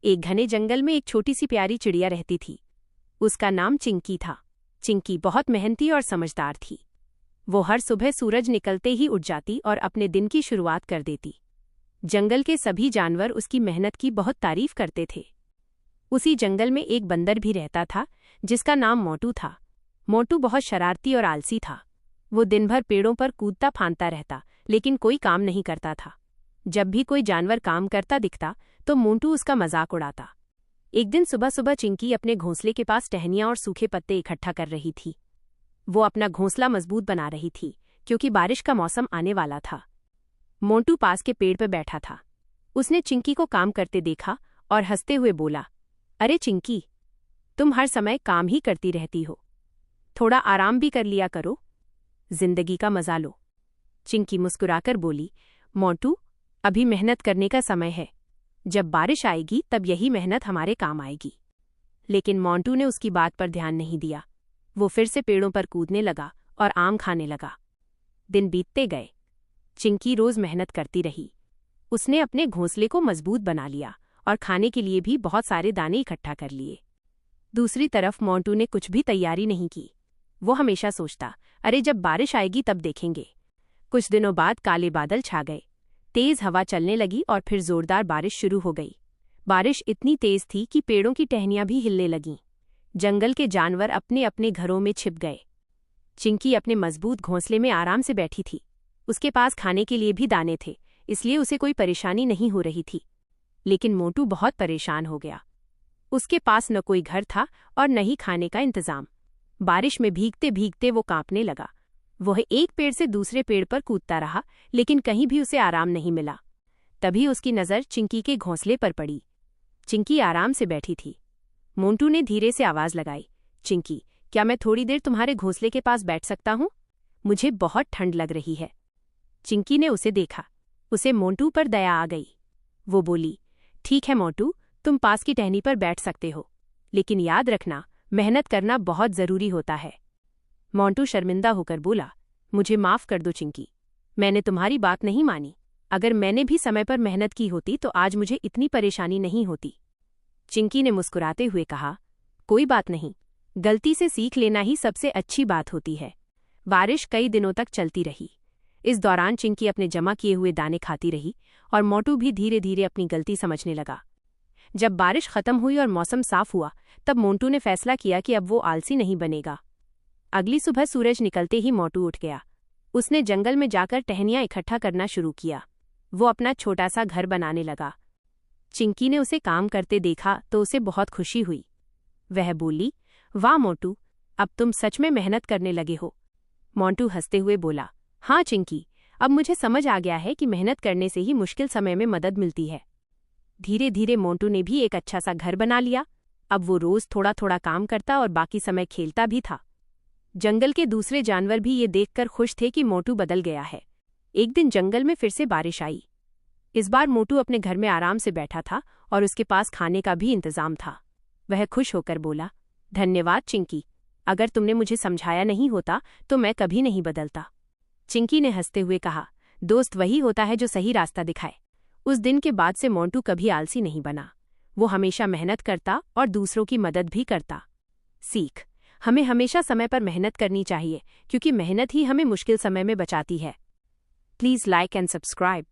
एक घने जंगल में एक छोटी सी प्यारी चिड़िया रहती थी। उसका नाम चिंकी था। चिंकी बहुत मेहनती और समझदार थी। वो हर सुबह सूरज निकलते ही उठ जाती और अपने दिन की शुरुआत कर देती। जंगल के सभी जानवर उसकी मेहनत की बहुत तारीफ करते थे। उसी जंगल में एक बंदर भी रहता था जिसका नाम मोटू था। मोटू बहुत शरारती और आलसी था। वो दिन भर पेड़ों पर कूदता फांदता रहता, लेकिन कोई काम नहीं करता था। जब भी कोई जानवर काम करता दिखता तो मोटू उसका मजाक उड़ाता। एक दिन सुबह सुबह चिंकी अपने घोंसले के पास टहनियां और सूखे पत्ते इकट्ठा कर रही थी। वो अपना घोंसला मजबूत बना रही थी क्योंकि बारिश का मौसम आने वाला था। मोटू पास के पेड़ पर बैठा था। उसने चिंकी को काम करते देखा और हंसते हुए बोला, अरे चिंकी, तुम हर समय काम ही करती रहती हो, थोड़ा आराम भी कर लिया करो, जिंदगी का मजा लो। चिंकी मुस्कुराकर बोली, मोटू, अभी मेहनत करने का समय है। जब बारिश आएगी तब यही मेहनत हमारे काम आएगी। लेकिन मोटू ने उसकी बात पर ध्यान नहीं दिया। वो फिर से पेड़ों पर कूदने लगा और आम खाने लगा। दिन बीतते गए। चिंकी रोज मेहनत करती रही। उसने अपने घोंसले को मजबूत बना लिया और खाने के लिए भी बहुत सारे दाने इकट्ठा कर लिए। दूसरी तरफ मोटू ने कुछ भी तैयारी नहीं की। वो हमेशा सोचता, अरे जब बारिश आएगी तब देखेंगे। कुछ दिनों बाद काले बादल छा गए। तेज हवा चलने लगी और फिर जोरदार बारिश शुरू हो गई। बारिश इतनी तेज थी कि पेड़ों की टहनियां भी हिलने लगीं। जंगल के जानवर अपने अपने घरों में छिप गए। चिंकी अपने मजबूत घोंसले में आराम से बैठी थी। उसके पास खाने के लिए भी दाने थे, इसलिए उसे कोई परेशानी नहीं हो रही थी। लेकिन मोटू बहुत परेशान हो गया। उसके पास न कोई घर था और न ही खाने का इंतजाम। बारिश में भीगते भीगते वो कांपने लगा। वह एक पेड़ से दूसरे पेड़ पर कूदता रहा, लेकिन कहीं भी उसे आराम नहीं मिला। तभी उसकी नज़र चिंकी के घोंसले पर पड़ी। चिंकी आराम से बैठी थी। मोटू ने धीरे से आवाज लगाई, चिंकी, क्या मैं थोड़ी देर तुम्हारे घोंसले के पास बैठ सकता हूँ? मुझे बहुत ठंड लग रही है। चिंकी ने उसे देखा। उसे मोटू पर दया आ गई। वो बोली, ठीक है मोटू, तुम पास की टहनी पर बैठ सकते हो, लेकिन याद रखना, मेहनत करना बहुत जरूरी होता है। मोटू शर्मिंदा होकर बोला, मुझे माफ कर दो चिंकी, मैंने तुम्हारी बात नहीं मानी। अगर मैंने भी समय पर मेहनत की होती तो आज मुझे इतनी परेशानी नहीं होती। चिंकी ने मुस्कुराते हुए कहा, कोई बात नहीं, गलती से सीख लेना ही सबसे अच्छी बात होती है। बारिश कई दिनों तक चलती रही। इस दौरान चिंकी अपने जमा किए हुए दाने खाती रही और मोटू भी धीरे धीरे अपनी गलती समझने लगा। जब बारिश खत्म हुई और मौसम साफ हुआ, तब मोटू ने फैसला किया कि अब वो आलसी नहीं बनेगा। अगली सुबह सूरज निकलते ही मोटू उठ गया। उसने जंगल में जाकर टहनियां इकट्ठा करना शुरू किया। वो अपना छोटा सा घर बनाने लगा। चिंकी ने उसे काम करते देखा तो उसे बहुत खुशी हुई। वह बोली, वाह मोटू, अब तुम सच में मेहनत करने लगे हो। मोटू हंसते हुए बोला, हाँ चिंकी, अब मुझे समझ आ गया है कि मेहनत करने से ही मुश्किल समय में मदद मिलती है। धीरे धीरे मोटू ने भी एक अच्छा सा घर बना लिया। अब वो रोज थोड़ा थोड़ा काम करता और बाकी समय खेलता भी था। जंगल के दूसरे जानवर भी ये देखकर खुश थे कि मोटू बदल गया है। एक दिन जंगल में फिर से बारिश आई। इस बार मोटू अपने घर में आराम से बैठा था और उसके पास खाने का भी इंतजाम था। वह खुश होकर बोला, धन्यवाद चिंकी, अगर तुमने मुझे समझाया नहीं होता तो मैं कभी नहीं बदलता। चिंकी ने हंसते हुए कहा, दोस्त वही होता है जो सही रास्ता दिखाए। उस दिन के बाद से मोटू कभी आलसी नहीं बना। वो हमेशा मेहनत करता और दूसरों की मदद भी करता। सीख, हमें हमेशा समय पर मेहनत करनी चाहिए क्योंकि मेहनत ही हमें मुश्किल समय में बचाती है। Please like and subscribe.